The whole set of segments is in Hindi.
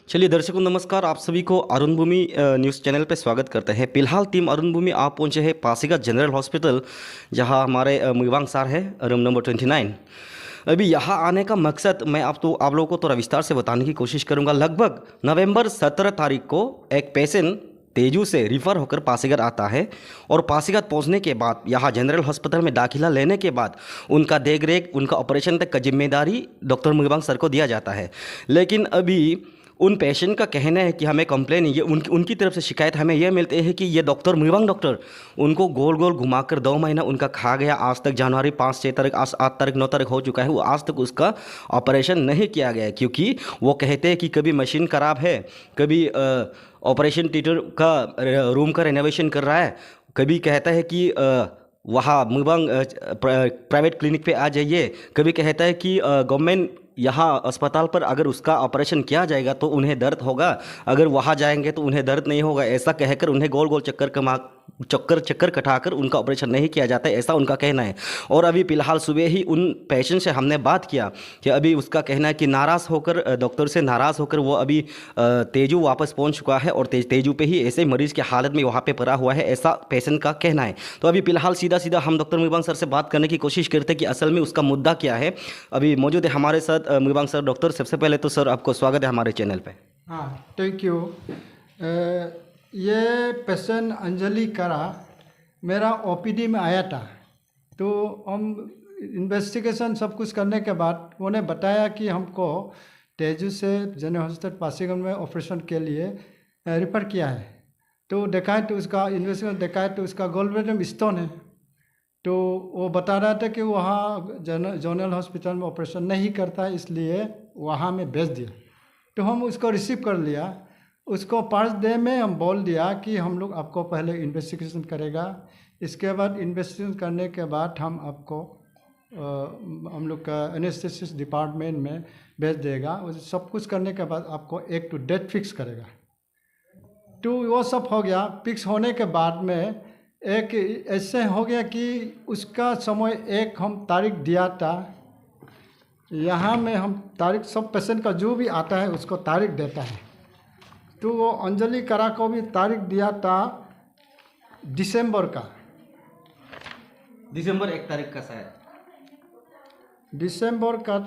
चलिए दर्शकों नमस्कार, आप सभी को अरुण भूमि न्यूज़ चैनल पे स्वागत करते हैं। फिलहाल टीम अरुण भूमि आप पहुंचे हैं पासीघाट जनरल हॉस्पिटल, जहां हमारे मुईवांग सर है, रूम नंबर 29। अभी यहाँ आने का मकसद मैं आप लोगों को थोड़ा विस्तार से बताने की कोशिश करूंगा। लगभग नवंबर 17 तारीख को एक पेशेंट तेजू से रिफ़र होकर पासीघाट आता है और पासीघाट पहुंचने के बाद यहाँ जनरल हॉस्पिटल में दाखिला लेने के बाद उनका देख रेख, उनका ऑपरेशन तक का जिम्मेदारी डॉक्टर मुईवांग सर को दिया जाता है। लेकिन अभी उन पेशेंट का कहना है कि हमें कंप्लेन ये उनकी तरफ से शिकायत हमें यह मिलती है कि ये डॉक्टर मुईवांग डॉक्टर उनको गोल गोल घुमाकर 2 महीना उनका खा गया। आज तक जनवरी 5 6 तारीख, आज 8 तारीख 9 तारीख हो चुका है, वो आज तक उसका ऑपरेशन नहीं किया गया है, क्योंकि वो कहते हैं कि कभी मशीन ख़राब है, कभी ऑपरेशन थिएटर का रूम का रेनोवेशन कर रहा है, कभी कहता है कि वहाँ मुईवांग प्राइवेट क्लिनिक पे आ जाइए, कभी कहता है कि गवर्नमेंट यहाँ अस्पताल पर अगर उसका ऑपरेशन किया जाएगा तो उन्हें दर्द होगा, अगर वहाँ जाएंगे तो उन्हें दर्द नहीं होगा। ऐसा कहकर उन्हें गोल गोल चक्कर कटाकर उनका ऑपरेशन नहीं किया जाता है, ऐसा उनका कहना है। और अभी फ़िलहाल सुबह ही उन पेशेंट से हमने बात किया कि अभी उसका कहना है कि नाराज़ होकर, डॉक्टर से नाराज़ होकर वो अभी तेजू वापस पहुंच चुका है और तेजू पे ही ऐसे मरीज़ की हालत में वहाँ पे पड़ा हुआ है, ऐसा पेशेंट का कहना है। तो अभी फ़िलहाल सीधा सीधा हम डॉक्टर मुईवांग सर से बात करने की कोशिश करते हैं कि असल में उसका मुद्दा क्या है। अभी मौजूद है हमारे साथ मुईवांग सर। डॉक्टर, सबसे पहले तो सर आपको स्वागत है हमारे चैनल पे। हाँ, थैंक यू। ये पेशेंट अंजलि करा मेरा ओपीडी में आया था, तो हम इन्वेस्टिगेशन सब कुछ करने के बाद उन्होंने बताया कि हमको तेजू से जनरल हॉस्पिटल पासीघाट में ऑपरेशन के लिए रेफर किया है। तो देखा है तो उसका इन्वेस्टिगेशन देखा है तो उसका गोल्डन स्टोन है। तो वो बता रहा था कि वहाँ जनरल हॉस्पिटल में ऑपरेशन नहीं करता है, इसलिए वहाँ में भेज दिया। तो हम उसको रिसीव कर लिया। उसको 5 डे में हम बोल दिया कि हम लोग आपको पहले इन्वेस्टिगेशन करेगा, इसके बाद इन्वेस्टिगेशन करने के बाद हम आपको हम लोग का एनेस्थेसिस डिपार्टमेंट में भेज देगा। सब कुछ करने के बाद आपको एक तो डेट फिक्स करेगा। तो वो सब हो गया। फिक्स होने के बाद में एक ऐसे हो गया कि उसका समय एक हम तारीख दिया था। यहाँ में हम तारीख सब पेशेंट का जो भी आता है उसको तारीख देता है। तो वो अंजलि करा को भी तारीख दिया था दिसंबर का, दिसंबर 1 तारीख का शायद, दिसंबर का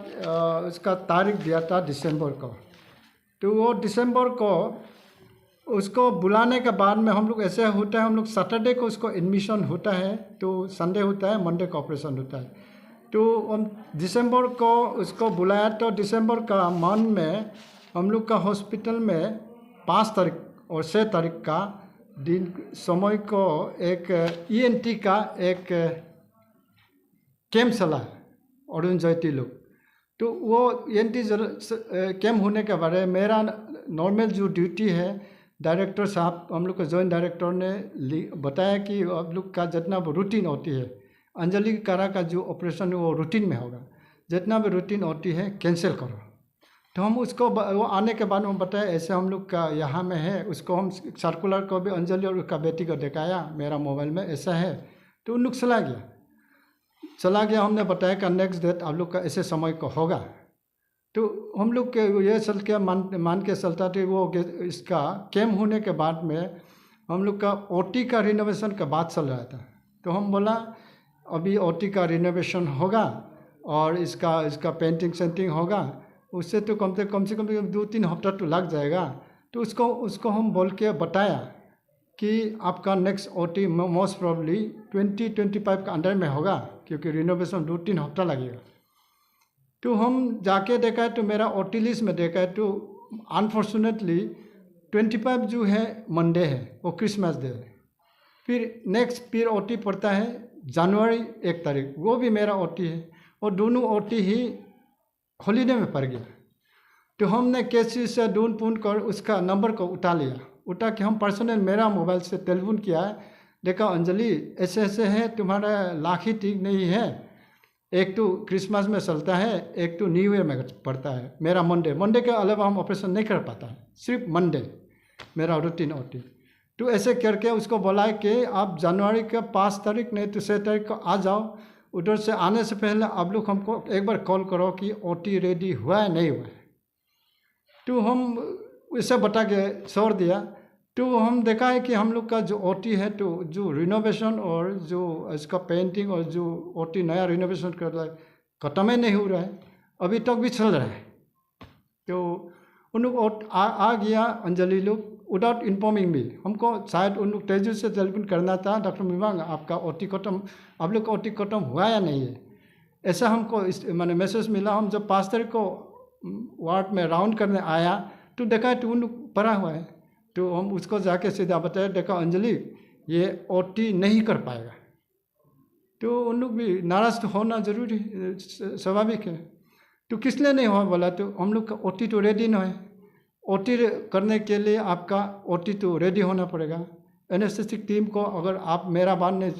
उसका तारीख दिया था दिसंबर को। तो वो दिसंबर को उसको बुलाने के बाद में हम लोग ऐसे होता है, हम लोग सैटरडे को उसको एडमिशन होता है, तो संडे होता है, मंडे का ऑपरेशन होता है। तो हम दिसंबर को उसको बुलाया। तो दिसंबर का मंथ में हम लोग का हॉस्पिटल में 5 तारीख और 6 तारीख का दिन समय को एक ईएनटी का एक कैंप चला अरुण जयती लोग। तो वो ईएनटी कैंप होने के बारे में मेरा नॉर्मल जो ड्यूटी है, डायरेक्टर साहब हम लोग का जॉइंट डायरेक्टर ने बताया कि आप लोग का जितना भी रूटीन होती है, अंजलि करा का जो ऑपरेशन है वो रूटीन में होगा, जितना भी रूटीन होती है कैंसिल करो। तो हम उसको वो आने के बाद में बताया ऐसे हम लोग का यहाँ में है। उसको हम सर्कुलर को भी अंजलि और उसका बेटी को दिखाया मेरा मोबाइल में ऐसा है। तो उन लोग चला गया। हमने बताया कि नेक्स्ट डेट आप लोग का ऐसे समय को होगा। तो हम लोग के ये चल के मान के चलता थे। वो इसका कैम्प होने के बाद में हम लोग का ओटी का रिनोवेशन का बात चल रहा था। तो हम बोला अभी ओटी का रिनोवेशन होगा और इसका पेंटिंग सेंटिंग होगा, उससे तो कम से कम 2-3 हफ्ता तो लग जाएगा। तो उसको हम बोल के बताया कि आपका नेक्स्ट ओटी मोस्ट प्रॉब्ली 2025 का अंडर में होगा, क्योंकि रिनोवेशन 2-3 हफ्ता लगेगा। तो हम जाके देखा तो मेरा ओटी लिस्ट में देखा तो अनफॉर्चुनेटली 25 जो है मंडे है, वो क्रिसमस डे है। फिर ओटी पड़ता है जनवरी 1 तारीख, वो भी मेरा ओटी है, और दोनों ओटी ही हॉलीडे में पड़ गया। तो हमने कैसे से ढूंढ पूंढ कर उसका नंबर को उठा के हम पर्सनल मेरा मोबाइल से टेलीफोन किया है। देखा अंजलि ऐसे ऐसे है, तुम्हारा लाख ही ठीक नहीं है, एक तो क्रिसमस में चलता है, एक तो न्यू ईयर में पड़ता है। मेरा मंडे के अलावा हम ऑपरेशन नहीं कर पाता है, सिर्फ मंडे मेरा रूटीन ओटी। तो ऐसे करके उसको बोला कि आप जनवरी के 5 तारीख नहीं तो 6 तारीख को आ जाओ। उधर से आने से पहले आप लोग हमको एक बार कॉल करो कि ओटी रेडी हुआ है नहीं हुआ है। तो हम ऐसा बता के छोड़ दिया। तो हम देखा है कि हम लोग का जो ओटी है, तो जो रिनोवेशन और जो इसका पेंटिंग और जो ओटी नया रिनोवेशन कर रहा है, ख़त्म ही नहीं हो रहा है, अभी तक भी चल रहा है। तो उन लोग आ गया अंजलि लोग विदाउट इन्फॉर्मिंग मी। हमको शायद उन लोग तेजू से टेलीफोन करना था, डॉक्टर मिवांग आपका ओटी खत्म, आप लोग का ओटी खत्म हुआ या नहीं है, ऐसा हमको मैंने मैसेज मिला। हम जब 5 तारीख को वार्ड में राउंड करने आया तो देखा है तो उन लोग पड़ा हुआ है। तो हम उसको जाके सीधा बताया, देखा अंजलि ये ओटी नहीं कर पाएगा। तो उन लोग भी नाराज़ तो होना जरूरी स्वाभाविक है। तो किस लिए नहीं हुआ बोला, तो हम लोग का ओटी तो रेडी ना है। ओटी करने के लिए आपका ओटी तो रेडी होना पड़ेगा। एनेस्थेटिक टीम को अगर आप मेरा बात नहीं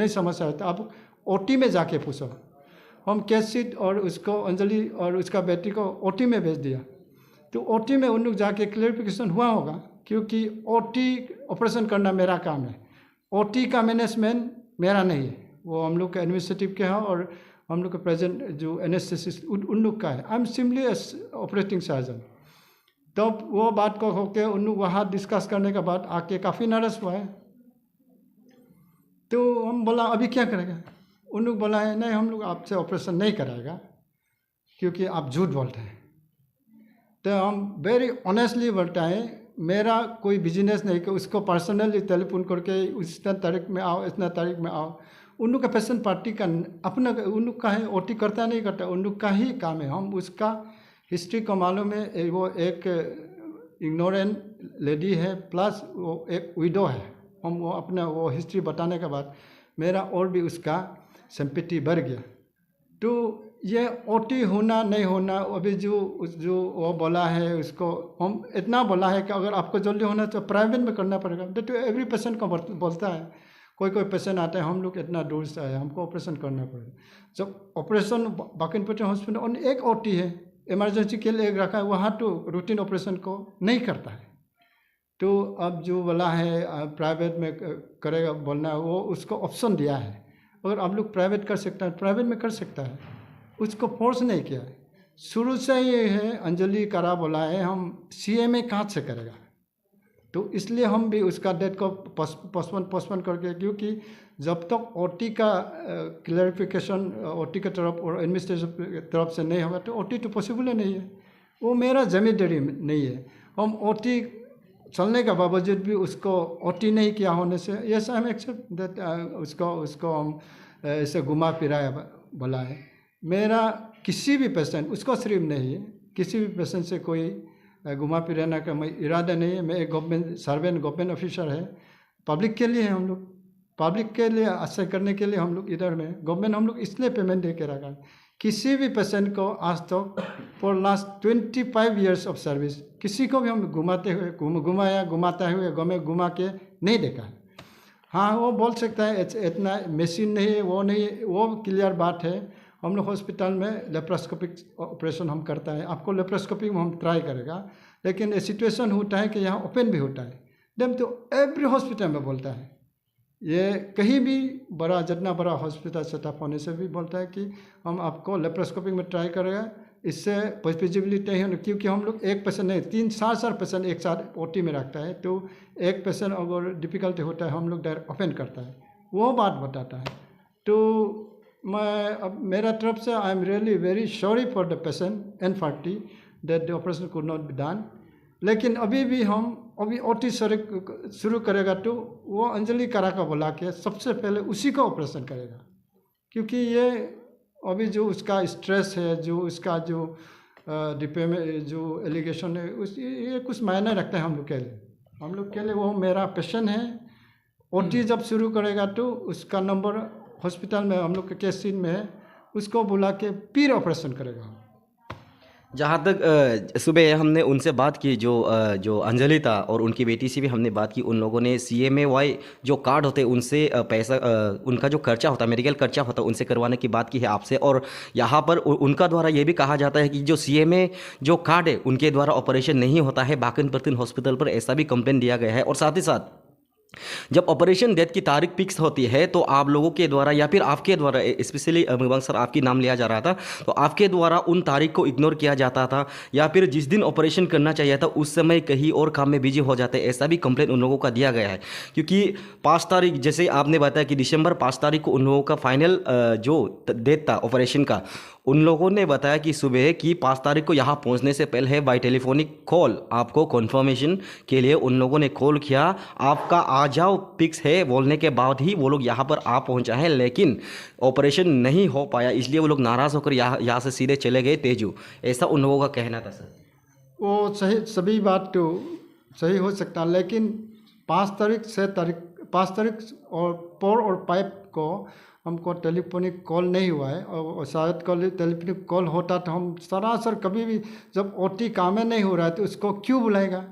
समझ सकते तो आप ओटी में जाके पूछो। हम कैसिड और उसको अंजलि और उसका बेटी को ओटी में भेज दिया। तो ओटी में उन लोग जाके क्लियरिफिकेशन हुआ होगा, क्योंकि ओटी ऑपरेशन करना मेरा काम है, ओटी का मैनेजमेंट मेरा नहीं है, वो हम लोग का एडमिनिस्ट्रेटिव के हैं और हम लोग का प्रेजेंट जो एनेस्थेसिस्ट उन लोग का है। I am simply operating surgeon. तब वो बात को होके उन लोग वहाँ डिस्कस करने के बाद आके काफ़ी नाराज़ हुआ है। तो हम बोला अभी क्या करेगा, उन लोग बोला है नहीं हम लोग आपसे ऑपरेशन नहीं कराएगा क्योंकि आप झूठ बोलते हैं। तो हम वेरी ऑनेस्टली बोलते हैं, मेरा कोई बिजनेस नहीं कि उसको पर्सनली टेलीफोन करके इतना तारीख में आओ, इतना तारीख में आओ। उन लोग का पेशेंट पार्टी का अपना उन लोग का है, ओटी करता नहीं करता उन लोग का ही काम है। हम उसका हिस्ट्री को मालूम है, वो एक इग्नोरेंट लेडी है प्लस वो एक विडो है। हम वो अपना वो हिस्ट्री बताने के बाद मेरा और भी उसका सिंपैथी बढ़ गया। तो ये ओटी होना नहीं होना अभी जो वो बोला है उसको हम इतना बोला है कि अगर आपको जल्दी होना तो प्राइवेट में करना पड़ेगा। तो एवरी पेशेंट को बोलता है, कोई पेशेंट आता है हम लोग इतना दूर से आए हमको ऑपरेशन करना पड़ेगा। जब ऑपरेशन बाकिनपट्टी हॉस्पिटल और एक ओटी है, इमरजेंसी के लिए एक रखा है, वहाँ तो रूटीन ऑपरेशन को नहीं करता है। तो अब जो बोला है प्राइवेट में करेगा बोलना है, वो उसको ऑप्शन दिया है, अगर आप लोग प्राइवेट कर सकता है प्राइवेट में कर सकता है, उसको फोर्स नहीं किया है। शुरू से ये है अंजलि करा बोला है हम CMA कहाँ से करेगा, तो इसलिए हम भी उसका डेट को पोस्टपोन करके, क्योंकि जब तक ओटी का क्लैरिफिकेशन ओटी के तरफ और एडमिनिस्ट्रेशन की तरफ से नहीं होगा तो ओटी तो पॉसिबल ही नहीं है, वो मेरा जिम्मेदारी नहीं है। हम ओटी चलने के बावजूद भी उसको ओटी नहीं किया होने से yes I am accept that उसको हम ऐसे घुमा फिराया बोला है। मेरा किसी भी पेशेंट उसको सिर्फ नहीं है, किसी भी पेशेंट से कोई घुमा फिराना का मैं इरादा नहीं है। मैं एक गवर्नमेंट सर्वेंट गवर्नमेंट ऑफिसर है, पब्लिक के लिए है, हम लोग पब्लिक के लिए आश्रय करने के लिए हम लोग इधर में गवर्नमेंट हम लोग इसलिए पेमेंट दे के रखा है। किसी भी पेशेंट को आज तक for last 25 years of service किसी को भी हम घुमाते हुए घुमाता हुए घुमा के नहीं देखा है। हाँ वो बोल सकता है इतना मशीन नहीं है, वो नहीं है, वो क्लियर बात है। हम लोग हॉस्पिटल में लेप्रोस्कोपिक ऑपरेशन हम करता है, आपको लेप्रोस्कोपिक में हम ट्राई करेगा, लेकिन ये सिचुएशन होता है कि यहाँ ओपन भी होता है। देम तो एवरी हॉस्पिटल में बोलता है, ये कहीं भी बड़ा जितना बड़ा हॉस्पिटल सेटअप होने से भी बोलता है कि हम आपको लेप्रोस्कोपिक में ट्राई करेगा, इससे पॉसिबिलिटी नहीं होने, क्योंकि हम लोग एक पेशेंट नहीं 3-4 पेशेंट एक साथ ओटी में रखता है। तो एक पेशेंट अगर डिफ़िकल्टी होता है हम लोग डायरेक्ट ओपन करता है, वो बात बताता है। तो मैं अब मेरा तरफ से I am really very sorry for the patient and party that the operation could not be done. लेकिन अभी भी हम अभी ओटी शुरू करेगा तो वो अंजलि करा का बुला के सबसे पहले उसी का ऑपरेशन करेगा, क्योंकि ये अभी जो उसका स्ट्रेस है, जो उसका जो जो एलिगेशन है ये कुछ मायने रखता है हम लोग के लिए वो मेरा पेशेंट है। ओटी जब शुरू करेगा तो उसका नंबर हॉस्पिटल में हम लोग के केस सीन में है, उसको बुला के फिर ऑपरेशन करेगा। जहाँ तक सुबह हमने उनसे बात की, जो अंजलि था और उनकी बेटी से भी हमने बात की, उन लोगों ने CMAY जो कार्ड होते उनसे पैसा उनका जो खर्चा होता मेडिकल खर्चा होता उनसे करवाने की बात की है आपसे। और यहाँ पर उनका द्वारा ये भी कहा जाता है कि जो CMA जो कार्ड है उनके द्वारा ऑपरेशन नहीं होता है बाकिनपट्टी हॉस्पिटल पर, ऐसा भी कंप्लेन दिया गया है। और साथ ही साथ जब ऑपरेशन डेथ की तारीख फिक्स होती है तो आप लोगों के द्वारा या फिर आपके द्वारा, स्पेशली मुबांग सर आपकी नाम लिया जा रहा था, तो आपके द्वारा उन तारीख को इग्नोर किया जाता था या फिर जिस दिन ऑपरेशन करना चाहिए था उस समय कहीं और काम में बिजी हो जाते, ऐसा भी कंप्लेंट उन लोगों का दिया गया है। क्योंकि 5 तारीख, जैसे आपने बताया कि दिसंबर 5 तारीख को उन लोगों का फाइनल जो डेट था ऑपरेशन का, उन लोगों ने बताया कि सुबह की 5 तारीख को यहाँ पहुँचने से पहले बाई टेलीफोनिक कॉल आपको कन्फर्मेशन के लिए उन लोगों ने कॉल किया, आपका आ जाओ फिक्स है बोलने के बाद ही वो लोग यहाँ पर आ पहुँचा है, लेकिन ऑपरेशन नहीं हो पाया, इसलिए वो लोग नाराज़ होकर यहाँ से सीधे चले गए तेजू, ऐसा उन लोगों का कहना था सर। वो सही, सभी बात तो सही हो सकता, लेकिन 5 तारीख 6 तारीख 5 तारीख और 4 और 5 को हमको टेलीफोनिक कॉल नहीं हुआ है, और शायद कल टेलीफोनिक कॉल होता तो हम सरासर कभी भी, जब ओटी काम में नहीं हो रहा है तो उसको क्यों बुलाएगा,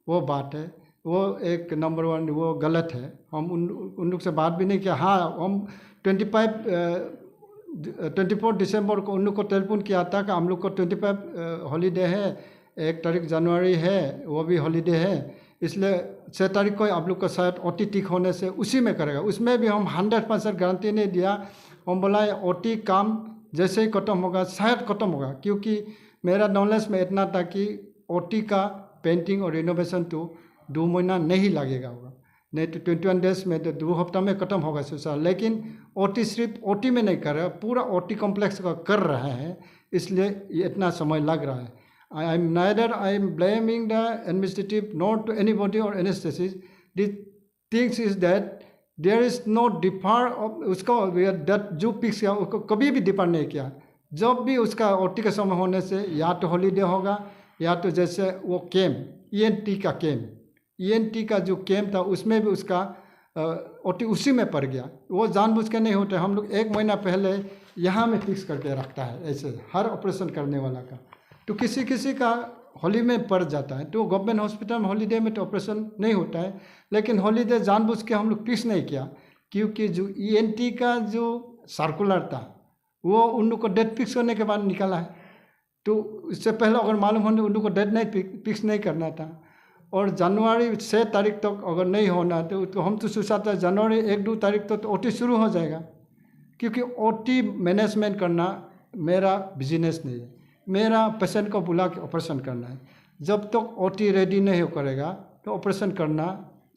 वो बात है, वो एक नंबर 1 वो गलत है। हम उन लोग से बात भी नहीं किया। हाँ, हम 24 दिसंबर को उन लोग को टेलीफोन किया था कि हम लोग को 25 हॉलीडे है, 1 तारीख जनवरी है वो भी हॉलीडे है, इसलिए 6 तारीख को आप लोग का शायद ओटी ठीक होने से उसी में करेगा। उसमें भी हम 100% गारंटी नहीं दिया, हम बोला ओटी काम जैसे ही ख़त्म होगा शायद ख़त्म होगा, क्योंकि मेरा नॉलेज में इतना था कि ओटी का पेंटिंग और रिनोवेशन तो 2 महीना नहीं लगेगा होगा, नहीं तो 21 डेज में तो 2 हफ्ता में ख़त्म होगा सोचा। लेकिन ओटी सिर्फ ओटी में नहीं कर रहा, पूरा ओटी कॉम्प्लेक्स का कर रहा है, इसलिए ये इतना समय लग रहा है। I am blaming the administrative not to anybody or anesthetist. The things is that there is no defer of उसका that जो फिक्स किया उसको कभी भी डिफर नहीं किया। जब भी उसका ओटी का समय होने से या तो हॉलीडे होगा या तो जैसे वो कैम्प ईएनटी का जो कैम्प था उसमें भी उसका ओटी उसी में पड़ गया। वो जानबूझ के नहीं होता, हम लोग 1 महीना पहले यहाँ में फिक्स करके रखता है, ऐसे हर ऑपरेशन करने वाला का। तो किसी किसी का हॉली में पड़ जाता है, तो गवर्नमेंट हॉस्पिटल में हॉलीडे में तो ऑपरेशन नहीं होता है, लेकिन हॉलीडे जानबूझ के हम लोग फिक्स नहीं किया, क्योंकि जो ईएनटी का जो सर्कुलर था वो उन लोग को डेट फिक्स करने के बाद निकला है। तो इससे पहले अगर मालूम होने उन लोग को डेट नहीं फिक्स नहीं करना था, और जनवरी 6 तारीख तक अगर नहीं होना तो हम तो सोचा था जनवरी 1-2 तारीख तक तो ओटी शुरू हो जाएगा, क्योंकि ओटी मैनेजमेंट करना मेरा बिजनेस नहीं है, मेरा पेशेंट को बुला के ऑपरेशन करना है। जब तक ओटी रेडी नहीं हो करेगा तो ऑपरेशन करना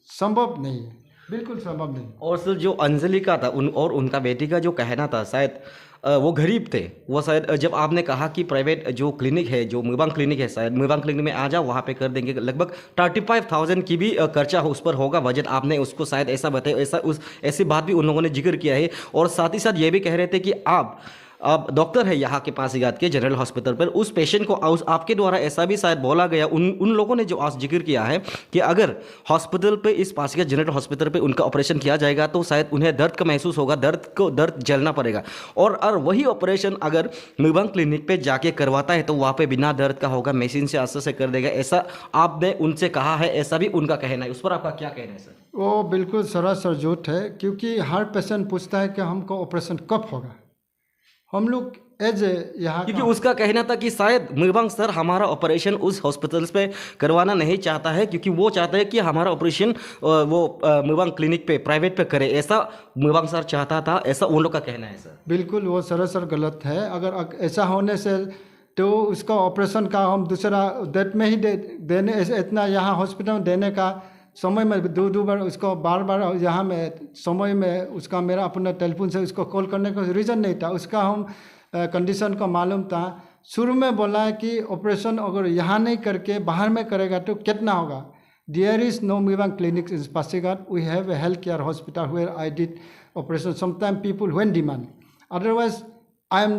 संभव नहीं है, बिल्कुल संभव नहीं। और सर जो अंजलि का था और उनका बेटी का जो कहना था, शायद वो गरीब थे, वो शायद जब आपने कहा कि प्राइवेट जो क्लिनिक है, जो मुबांग क्लिनिक है, शायद मुबांग क्लिनिक में आ जाओ वहाँ पे कर देंगे, लगभग 35,000 की भी खर्चा उस पर होगा बजट, आपने उसको शायद ऐसा बताया, ऐसी बात भी उन लोगों ने जिक्र किया है। और साथ ही साथ ये भी कह रहे थे कि आप डॉक्टर है यहाँ के पासीघाट के जनरल हॉस्पिटल पर, उस पेशेंट को आपके द्वारा ऐसा भी शायद बोला गया, उन लोगों ने जो आज जिक्र किया है कि अगर हॉस्पिटल पे, इस पासीघाट जनरल हॉस्पिटल पे उनका ऑपरेशन किया जाएगा तो शायद उन्हें दर्द का महसूस होगा, दर्द झेलना पड़ेगा, और वही ऑपरेशन अगर मुबांग क्लिनिक पे जाके करवाता है तो वहाँ पे बिना दर्द का होगा, मशीन से आस्ते से कर देगा, ऐसा आपने उनसे कहा है, ऐसा भी उनका कहना है, उस पर आपका क्या कहना है सर? वो बिल्कुल सरासर झूठ है, क्योंकि हर पेशेंट पूछता है कि हमको ऑपरेशन कब होगा। हम लोग एज यहाँ, क्योंकि उसका कहना था कि शायद मुबांग सर हमारा ऑपरेशन उस हॉस्पिटल पे करवाना नहीं चाहता है, क्योंकि वो चाहता है कि हमारा ऑपरेशन वो मुबांग क्लिनिक पे, प्राइवेट पे करे, ऐसा मुबांग सर चाहता था, ऐसा उन लोग का कहना है सर। बिल्कुल वो सरासर गलत है। अगर ऐसा होने से तो उसका ऑपरेशन का हम दूसरा डेट में ही देने, इतना यहाँ हॉस्पिटल में देने का समय में दो बार उसको बार यहाँ में समय में उसका मेरा अपना टेलीफोन से उसको कॉल करने का रीज़न नहीं था। उसका हम कंडीशन को मालूम था, शुरू में बोला है कि ऑपरेशन अगर यहाँ नहीं करके बाहर में करेगा तो कितना होगा। There is no Mubang clinic in Pasighat, we have a health care hospital where I did operation sometime people when demand, otherwise I am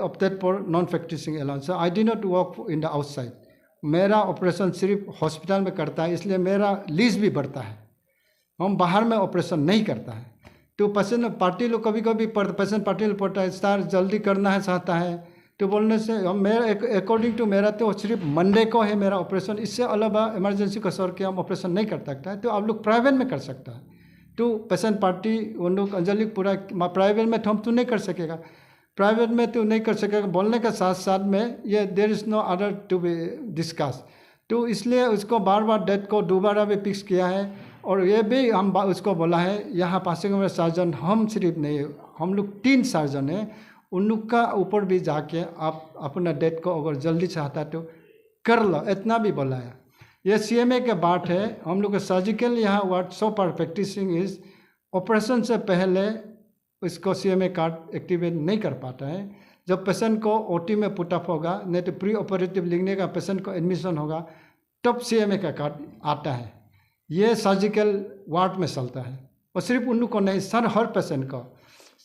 opted for non practising alone, so I did not work in the outside. मेरा ऑपरेशन सिर्फ हॉस्पिटल में करता है, इसलिए मेरा लीज भी बढ़ता है, हम बाहर में ऑपरेशन नहीं करता है। तो पेशेंट पार्टी लोग कभी कभी पेशेंट पार्टी लोग पड़ता है, सर जल्दी करना है चाहता है, तो बोलने से हम मेरा अकॉर्डिंग टू मेरा तो सिर्फ मंडे को है मेरा ऑपरेशन, इससे अलावा इमरजेंसी को सर के हम ऑपरेशन नहीं कर सकता है, तो आप लोग प्राइवेट में कर सकता है। तो पेशेंट पार्टी उन लोग अंजलि पूरा प्राइवेट में तो हम तो नहीं कर सकेगा, प्राइवेट में तो नहीं कर सकेगा बोलने के साथ साथ में ये there is no other to be discuss. तो इसलिए उसको बार बार डेट को दोबारा भी फिक्स किया है, और ये भी हम उसको बोला है यहाँ पासीघाट में सर्जन हम सिर्फ नहीं, हम लोग 3 सर्जन हैं, उन लोग का ऊपर भी जाके आप अपना डेट को अगर जल्दी चाहता है तो कर लो, इतना भी बोला है। ये CMA के बात है। हम लोग का सर्जिकल यहाँ ward so far practising is operation से पहले इसको CMA कार्ड एक्टिवेट नहीं कर पाता है। जब पेशेंट को OT में पुटअप होगा, नहीं तो प्री ऑपरेटिव लिखने का पेशेंट को एडमिशन होगा, तब CMA का कार्ड आता है। ये सर्जिकल वार्ड में चलता है और सिर्फ उन लोग को नहीं, सर हर पेशेंट को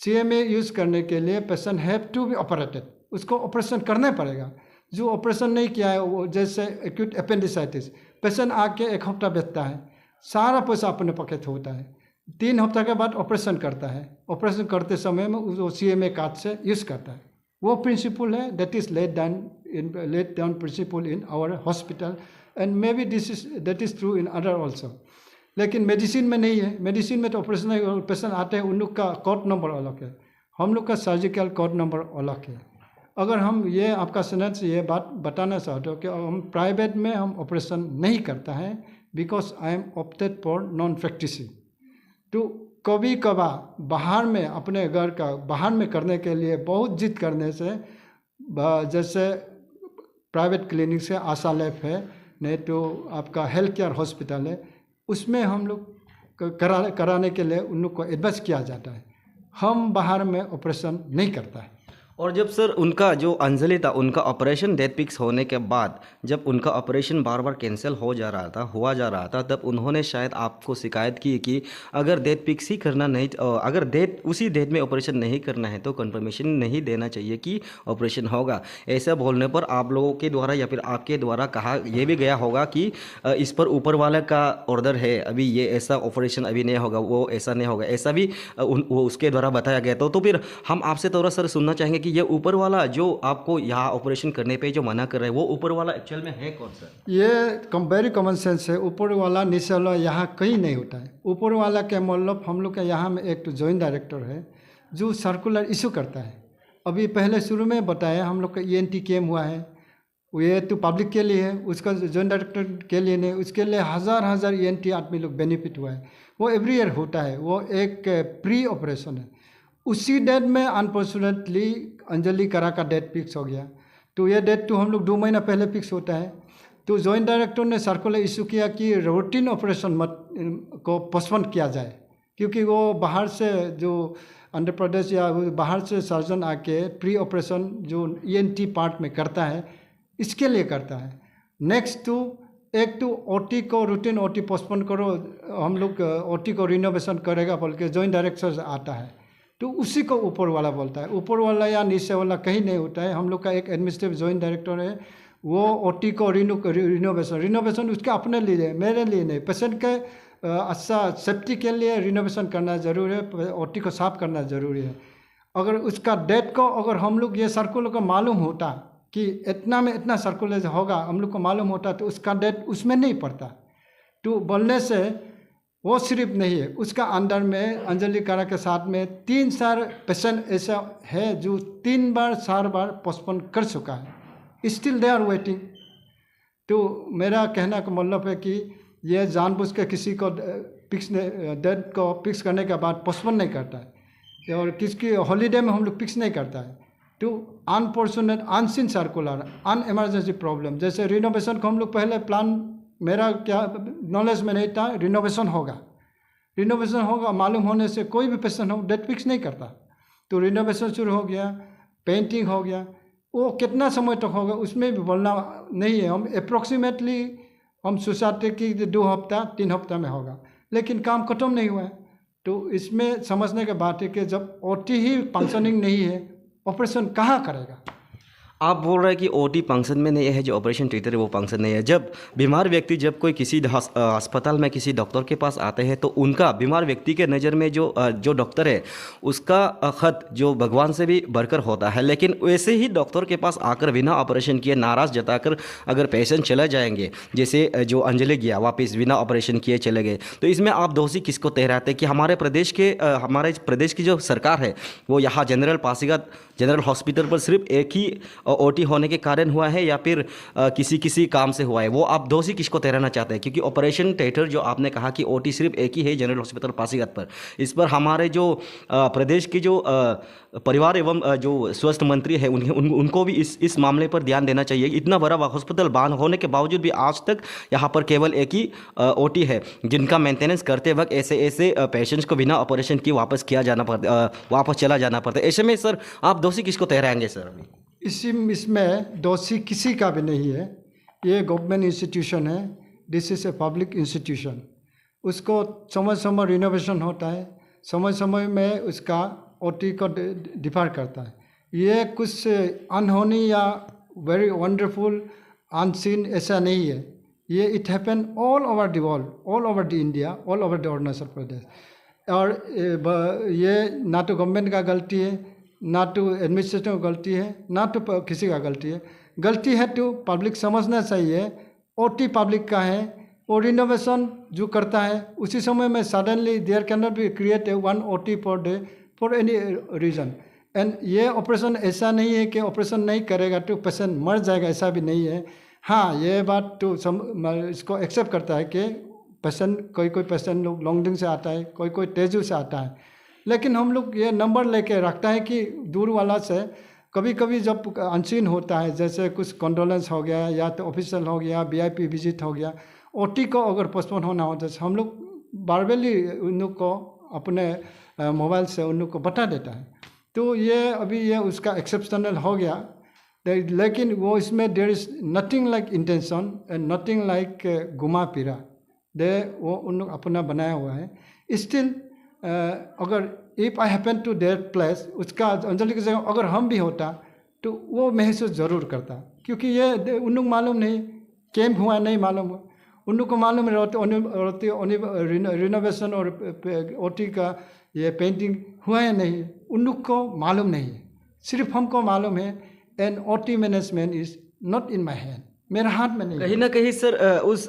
CMA यूज़ करने के लिए patient have to be operated, उसको ऑपरेशन करना पड़ेगा। जो ऑपरेशन नहीं किया है वो, जैसे एक्यूट अपेंडिसाइटिस, पेशेंट आके 1 हफ्ता बैठता है, सारा पैसा अपने पॉकेट होता है, 3 हफ्ता के बाद ऑपरेशन करता है, ऑपरेशन करते समय में वो CMA कार्ड से यूज़ करता है। वो प्रिंसिपल है, that is let down principle in our hospital and may be that is true in other also. लेकिन मेडिसिन में नहीं है। मेडिसिन में तो ऑपरेशन पेशेंट आते हैं, उन लोग का कोड नंबर अलग है, हम लोग का सर्जिकल कोड नंबर अलग है। अगर हम ये आपका सेनेट से ये बात बताना चाहते हो कि हम प्राइवेट में हम ऑपरेशन नहीं करता है, because I am opted for non practising. तो कभी कभार बाहर में, अपने घर का बाहर में करने के लिए बहुत जिद करने से, जैसे प्राइवेट क्लिनिक से आशा लैब है, नहीं तो आपका हेल्थ केयर हॉस्पिटल है, उसमें हम लोग कराने के लिए उन लोग को एडवाइस किया जाता है। हम बाहर में ऑपरेशन नहीं करता है। और जब सर उनका जो अंजलि था, उनका ऑपरेशन डेट फिक्स होने के बाद जब उनका ऑपरेशन बार बार कैंसिल हुआ जा रहा था, तब उन्होंने शायद आपको शिकायत की कि अगर डेट फिक्स ही करना नहीं, अगर उसी डेट में ऑपरेशन नहीं करना है तो कंफर्मेशन नहीं देना चाहिए कि ऑपरेशन होगा। ऐसा बोलने पर आप लोगों के द्वारा या फिर आपके द्वारा कहा यह भी गया होगा कि इस पर ऊपर वाले का ऑर्डर है, अभी ये ऐसा ऑपरेशन अभी नहीं होगा, वो ऐसा नहीं होगा, ऐसा भी वो उसके द्वारा बताया गया। तो फिर हम आपसे थोड़ा सर सुनना चाहेंगे कि ये ऊपर वाला जो आपको यहाँ ऑपरेशन करने पे जो मना कर रहा है, वो ऊपर वाला एक्चुअल में है कौन सा? ये वेरी कॉमन सेंस है। ऊपर वाला नीचे वाला यहाँ कहीं नहीं होता है। ऊपर वाला के मतलब हम लोग के यहाँ में एक तो जॉइंट डायरेक्टर है जो सर्कुलर इशू करता है। अभी पहले शुरू में बताया हम लोग का ENT कैम्प हुआ है, ये तो पब्लिक के लिए है, उसका जॉइंट डायरेक्टर के लिए नहीं, उसके लिए हज़ार ENT आदमी लोग बेनिफिट हुआ है। वो एवरी ईयर होता है, वो एक प्री ऑपरेशन है। उसी डेट में अनफॉर्चुनेटली अंजलि करा का डेट फिक्स हो गया, तो ये डेट तो हम लोग 2 महीना पहले फिक्स होता है। तो जॉइंट डायरेक्टर ने सर्कुलर इशू किया कि रूटीन ऑपरेशन को पोस्टपोन किया जाए, क्योंकि वो बाहर से जो आंध्र प्रदेश या बाहर से सर्जन आके प्री ऑपरेशन जो ENT पार्ट में करता है, इसके लिए करता है। नेक्स्ट तो एक तो OT को, रूटीन OT पोस्टपोन करो, हम लोग OT को रिनोवेशन करेगा बोल के जॉइंट डायरेक्टर से आता है, तो उसी को ऊपर वाला बोलता है। ऊपर वाला या नीचे वाला कहीं नहीं होता है। हम लोग का एक एडमिनिस्ट्रेटिव जॉइंट डायरेक्टर है, वो OT को रिनोवेशन उसके अपने लिए है, मेरे लिए नहीं। पेशेंट के अच्छा सेफ्टी के लिए रिनोवेशन करना ज़रूरी है, OT को साफ करना ज़रूरी है। अगर उसका डेट को अगर हम लोग ये सर्कुलर को मालूम होता कि इतना में इतना सर्कुलर होगा, हम लोग को मालूम होता, तो उसका डेट उसमें नहीं पड़ता। तो बोलने से वो सिर्फ नहीं है, उसका अंदर में अंजलि करा के साथ में 3-4 पेशेंट ऐसा है जो 3-4 बार पोस्टपोन कर चुका है, स्टिल दे आर वेटिंग। तो मेरा कहना का मतलब है कि ये जानबूझ के किसी को डेट को फिक्स करने के बाद पोस्टपोन नहीं करता है, और किसकी हॉलीडे में हम लोग फिक्स नहीं करता है। तो अनफॉर्चुनेट अनसीन सर्कुलर अन एमरजेंसी प्रॉब्लम, जैसे रिनोवेशन को हम लोग पहले प्लान, मेरा क्या नॉलेज में नहीं था, रिनोवेशन होगा मालूम होने से कोई भी पेशेंट हो डेट फिक्स नहीं करता। तो रिनोवेशन शुरू हो गया, पेंटिंग हो गया, वो कितना समय तक होगा उसमें भी बोलना नहीं है। हम अप्रोक्सीमेटली हम सोचते कि 2 हफ्ता 3 हफ्ता में होगा, लेकिन काम खत्म नहीं हुआ है। तो इसमें समझने की बात है कि जब OT ही फंक्शनिंग नहीं है, ऑपरेशन कहाँ करेगा? आप बोल रहे हैं कि OT फंक्शन में नहीं है, जो ऑपरेशन थिएटर है वो फंक्शन नहीं है। जब बीमार व्यक्ति जब कोई किसी अस्पताल में किसी डॉक्टर के पास आते हैं, तो उनका बीमार व्यक्ति के नज़र में जो डॉक्टर है उसका ख़त जो भगवान से भी बढ़कर होता है। लेकिन वैसे ही डॉक्टर के पास आकर बिना ऑपरेशन किए नाराज़ जताकर अगर पेशेंट चले जाएंगे, जैसे जो अंजलि गया वापस बिना ऑपरेशन किए चले गए, तो इसमें आप दोषी किसको ठहराते हैं कि हमारे प्रदेश की जो सरकार है वो यहाँ पासीघाट जनरल हॉस्पिटल पर सिर्फ एक ही ओटी होने के कारण हुआ है या फिर किसी काम से हुआ है, वो आप दोषी किसको ठहराना चाहते हैं? क्योंकि ऑपरेशन थिएटर जो आपने कहा कि ओटी सिर्फ एक ही है जनरल हॉस्पिटल पासीघाट पर, इस पर हमारे जो प्रदेश के जो परिवार एवं जो स्वास्थ्य मंत्री है उनको भी इस मामले पर ध्यान देना चाहिए। इतना बड़ा हॉस्पिटल बंद होने के बावजूद भी आज तक यहाँ पर केवल एक ही ओटी है, जिनका मेंटेनेंस करते वक्त ऐसे पेशेंट्स को बिना ऑपरेशन की वापस चला जाना पड़ता है। ऐसे में सर आप दोषी किसको ठहराएंगे सर? अभी इसमें दोषी किसी का भी नहीं है। ये गवर्नमेंट इंस्टीट्यूशन है, this is a public institution. उसको समय समय रिनोवेशन होता है, समय समय में उसका ओटी को डिफर करता है। ये कुछ अनहोनी या वेरी वंडरफुल अनसीन ऐसा नहीं है। ये it happen all over the world, all over the India, all over the Arunachal Pradesh. और ये ना तो गवर्नमेंट का गलती है, ना तो एडमिनिस्ट्रेशन का गलती है, ना तो किसी का गलती है। गलती है तो पब्लिक समझना चाहिए ओटी पब्लिक का है। और रिनोवेशन जो करता है उसी समय में suddenly there can not be create a 1 OT पर day for any reason. And ये ऑपरेशन ऐसा नहीं है कि ऑपरेशन नहीं करेगा तो पेशेंट मर जाएगा, ऐसा भी नहीं है। हाँ, ये बात तो इसको एक्सेप्ट करता है कि पेशेंट कोई पेशेंट लोग लॉन्गडिंग से आता है, कोई तेजू से आता है, लेकिन हम लोग ये नंबर लेके रखता है कि दूर वाला से कभी कभी जब अनसीन होता है, जैसे कुछ कंडोलेंस हो गया या तो ऑफिशियल हो गया, VIP विजिट हो गया, ओटी को अगर पोस्टपोन होना होता है हम लोग बारबेली उन लोग को अपने मोबाइल से उन लोग को बता देता है। तो ये अभी ये उसका एक्सेप्शनल हो गया, लेकिन वो इसमें there is nothing like intention and nothing like घुमा फिरा, वो उन लोग अपना बनाया हुआ है। स्टिल अगर if I happen to that place, उसका अंजलि की जगह अगर हम भी होता तो वो महसूस ज़रूर करता, क्योंकि ये उन लोग मालूम नहीं कैंप हुआ, नहीं मालूम हुआ। उन लोग को मालूम रहती रिनोवेशन और ओटी का ये पेंटिंग हुआ है नहीं, उन लोग को मालूम नहीं है, सिर्फ हमको मालूम है। And OT management is not in my hand, मेरे हाथ में नहीं। कहीं ना कहीं सर उस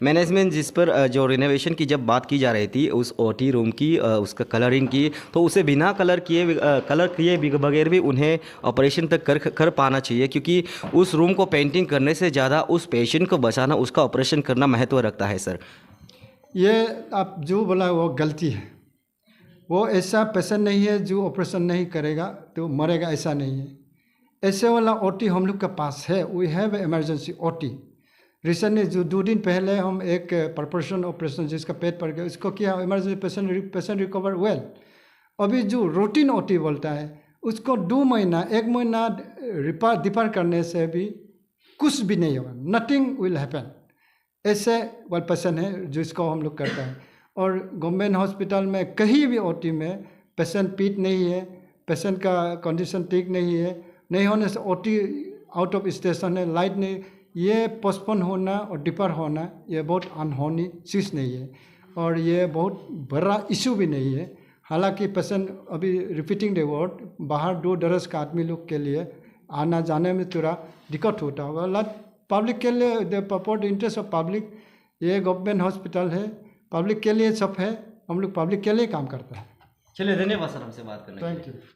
मैनेजमेंट जिस पर जो रिनोवेशन की जब बात की जा रही थी, उस ओटी रूम की, उसका कलरिंग की, तो उसे बिना कलर किए बगैर भी उन्हें ऑपरेशन तक कर पाना चाहिए, क्योंकि उस रूम को पेंटिंग करने से ज़्यादा उस पेशेंट को बचाना, उसका ऑपरेशन करना महत्व रखता है सर। ये आप जो बोला वो गलती है। वो ऐसा पेशेंट नहीं है जो ऑपरेशन नहीं करेगा तो मरेगा, ऐसा नहीं है। ऐसे वाला ओटी हम लोग के पास है, we have emergency OT. Recently जो 2 दिन पहले हम एक परफोरेशन ऑपरेशन जिसका पेट पड़ गया उसको किया, इमरजेंसी पेशेंट रिकवर वेल। अभी जो रूटीन ओटी बोलता है उसको 2 महीना 1 महीना डिफर करने से भी कुछ भी नहीं होगा, नथिंग विल हैपन। ऐसे वाला पेशेंट है जिसको हम लोग करते हैं। और गवर्नमेंट हॉस्पिटल में कहीं भी ओटी में पेशेंट पीट नहीं है, पेशेंट का कंडीशन ठीक नहीं होने से ओटी आउट ऑफ स्टेशन है, लाइट नहीं, ये पोस्टपोन होना और डिफर होना ये बहुत अनहोनी चीज़ नहीं है और ये बहुत बड़ा इशू भी नहीं है। हालांकि पेशेंट अभी रिपीटिंग द वर्ड, बाहर दूर दराज का आदमी लोग के लिए आना जाने में थोड़ा दिक्कत होता होगा। पब्लिक के लिए द पर्पट इंटरेस्ट ऑफ पब्लिक, ये गवर्नमेंट हॉस्पिटल है, पब्लिक के लिए सब है, हम लोग पब्लिक के लिए काम करते हैं। चलिए, धन्यवाद सर हमसे बात करने के लिए। Thank you.